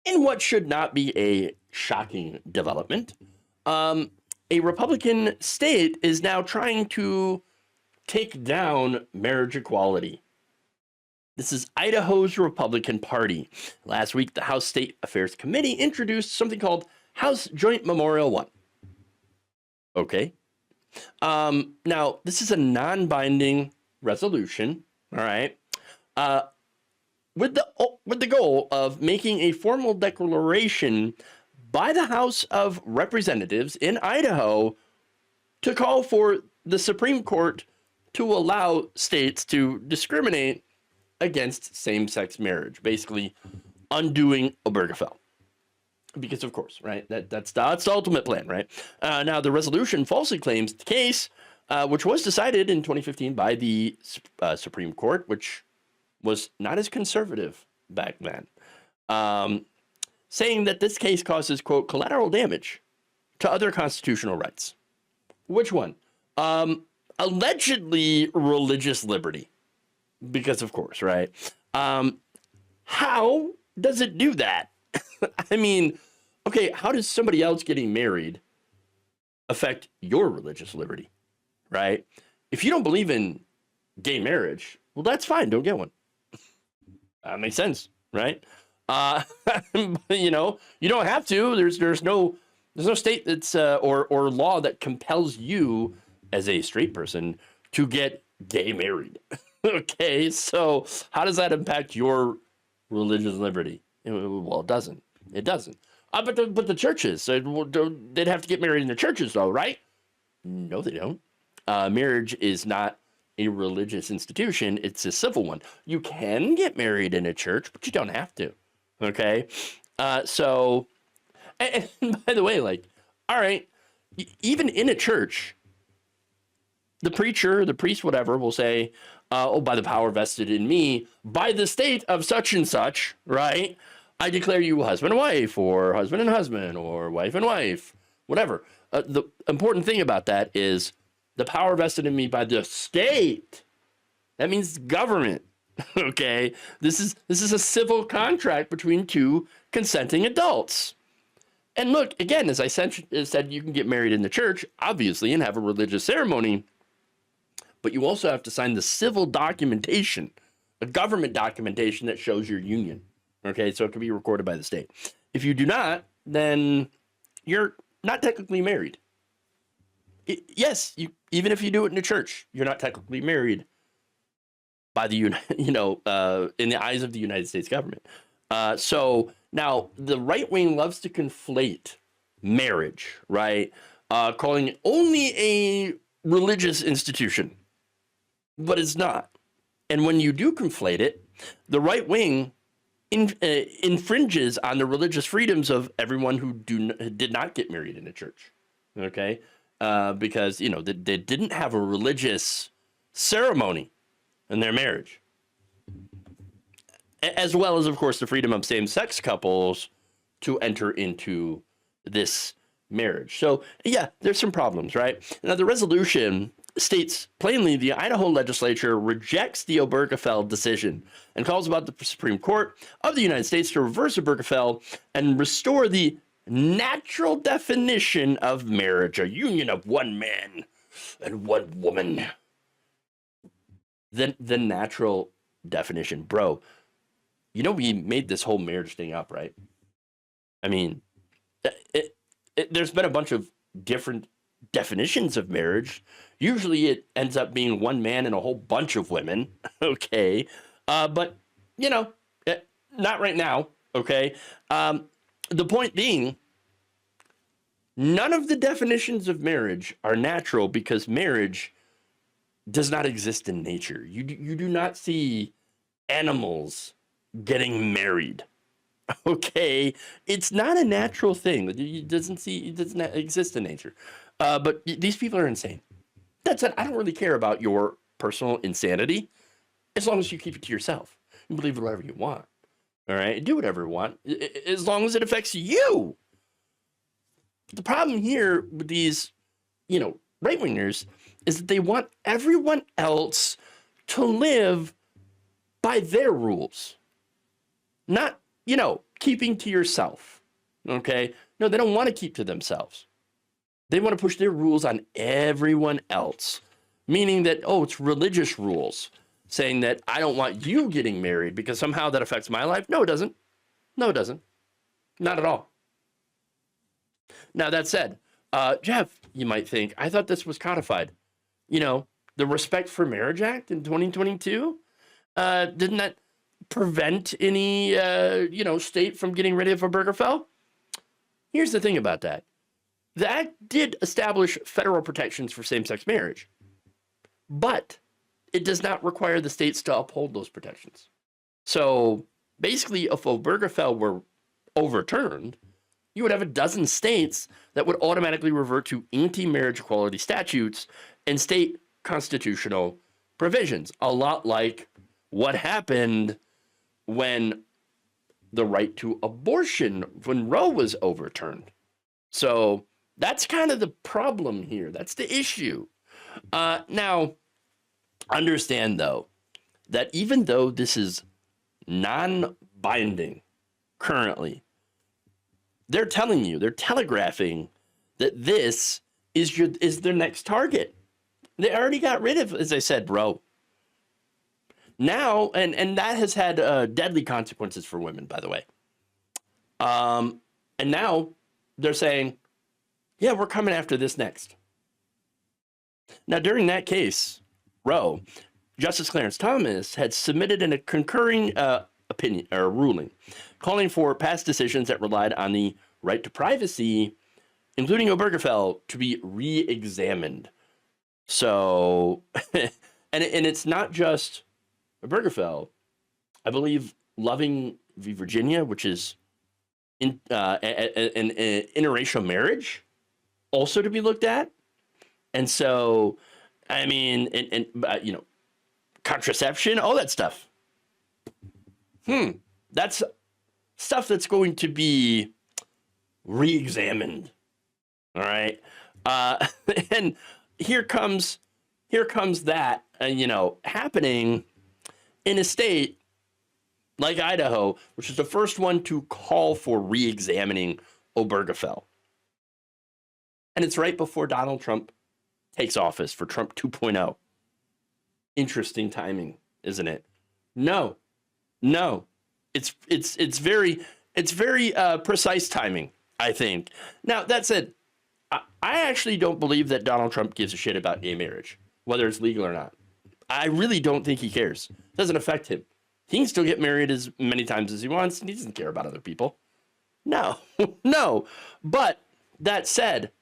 In what should not be a shocking development, a Republican state is now trying to take down marriage equality. This is Idaho's Republican Party. Last week, the House State Affairs Committee introduced something called House Joint Memorial 1. Okay. Now, this is a non-binding resolution, all right, with the goal of making a formal declaration by the House of Representatives in Idaho to call for the Supreme Court to allow states to discriminate against same-sex marriage, basically undoing Obergefell. Because of course, right? That's the ultimate plan, right? Now, the resolution falsely claims the case, which was decided in 2015 by the Supreme Court, which was not as conservative back then, saying that this case causes, quote, collateral damage to other constitutional rights. Which one? Allegedly religious liberty. Because of course, right? How does it do that? I mean, okay, how does somebody else getting married affect your religious liberty, right? If you don't believe in gay marriage, well, that's fine. Don't get one. That makes sense, right? You know, you don't have to. There's no state that's or law that compels you as a straight person to get gay married. Okay, so how does that impact your religious liberty? Well, it doesn't. It doesn't. But the churches, they'd have to get married in the churches, though, right? No, they don't. Marriage is not a religious institution. It's a civil one. You can get married in a church, but you don't have to. Okay? So, and by the way, like, all right, even in a church, the preacher, the priest, whatever, will say, oh, by the power vested in me, by the state of such and such, right? I declare you husband and wife, or husband and husband, or wife and wife, whatever. The important thing about that is the power vested in me by the state. That means government. Okay, this is a civil contract between two consenting adults. And look, again, as I said, you can get married in the church, obviously, and have a religious ceremony, but you also have to sign the civil documentation, a government documentation that shows your union. Okay, so it can be recorded by the state. If you do not, then you're not technically married. Yes, even if you do it in a church, you're not technically married by the in the eyes of the United States government. So now the right wing loves to conflate marriage, right? Calling it only a religious institution, but it's not. And when you do conflate it, the right wing infringes on the religious freedoms of everyone who did not get married in a church. Okay, because they didn't have a religious ceremony in their marriage, as well as, of course, the freedom of same-sex couples to enter into this marriage. So yeah, there's some problems, right? Now the resolution states plainly the Idaho legislature rejects the Obergefell decision and calls about the Supreme Court of the United States to reverse Obergefell and restore the natural definition of marriage, a union of one man and one woman. The natural definition, bro. We made this whole marriage thing up, right? I mean, there's been a bunch of different definitions of marriage. Usually it ends up being one man and a whole bunch of women. Okay. But not right now. Okay. The point being, none of the definitions of marriage are natural because marriage does not exist in nature. You do not see animals getting married. Okay, it's not a natural thing. It doesn't exist in nature. But these people are insane. That said, I don't really care about your personal insanity as long as you keep it to yourself. You believe whatever you want. All right, do whatever you want as long as it affects you. The problem here with these, right wingers is that they want everyone else to live by their rules, not keeping to yourself. Okay? No, they don't want to keep to themselves. They want to push their rules on everyone else, meaning that, oh, it's religious rules, saying that I don't want you getting married because somehow that affects my life. No, it doesn't. No, it doesn't. Not at all. Now, that said, Jeff, you might think, I thought this was codified. You know, the Respect for Marriage Act in 2022, didn't that prevent any, state from getting rid of Obergefell? Here's the thing about that. The act did establish federal protections for same-sex marriage, but it does not require the states to uphold those protections. So basically, if Obergefell were overturned, you would have a dozen states that would automatically revert to anti-marriage equality statutes and state constitutional provisions, a lot like what happened when the right to abortion, when Roe was overturned. So that's kind of the problem here. That's the issue. Now, understand, though, that even though this is non-binding currently, they're telling you, they're telegraphing that this is their next target. They already got rid of, as I said, Roe. Now, and that has had deadly consequences for women, by the way. And now they're saying, yeah, we're coming after this next. Now, during that case, Roe, Justice Clarence Thomas had submitted a concurring opinion or ruling calling for past decisions that relied on the right to privacy, including Obergefell, to be re-examined. So, and it's not just Obergefell. I believe Loving v. Virginia, which is an interracial marriage, also to be looked at. And so, I mean, contraception, all that stuff. That's stuff that's going to be re-examined. All right. And here comes that, happening in a state like Idaho, which is the first one to call for re-examining Obergefell. And it's right before Donald Trump takes office for Trump 2.0. Interesting timing, isn't it? No. It's very precise timing, I think. Now, that said, I actually don't believe that Donald Trump gives a shit about gay marriage, whether it's legal or not. I really don't think he cares. It doesn't affect him. He can still get married as many times as he wants, and he doesn't care about other people. No. But that said,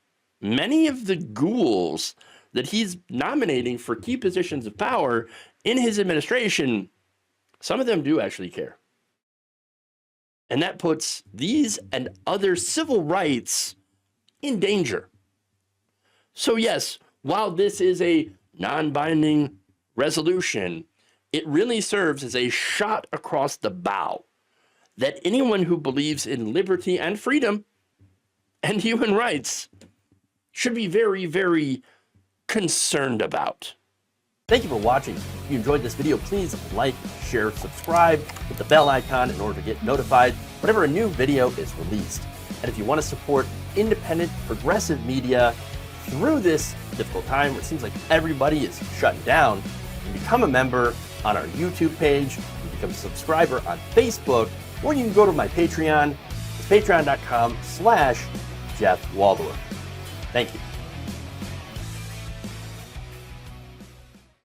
many of the ghouls that he's nominating for key positions of power in his administration, some of them do actually care. And that puts these and other civil rights in danger. So yes, while this is a non-binding resolution, it really serves as a shot across the bow that anyone who believes in liberty and freedom and human rights should be very, very concerned about. Thank you for watching. If you enjoyed this video, please like, share, subscribe, hit the bell icon in order to get notified whenever a new video is released. And if you want to support independent, progressive media through this difficult time where it seems like everybody is shutting down, you can become a member on our YouTube page, you can become a subscriber on Facebook, or you can go to my Patreon. It's patreon.com/Jeff Waldorf. Thank you.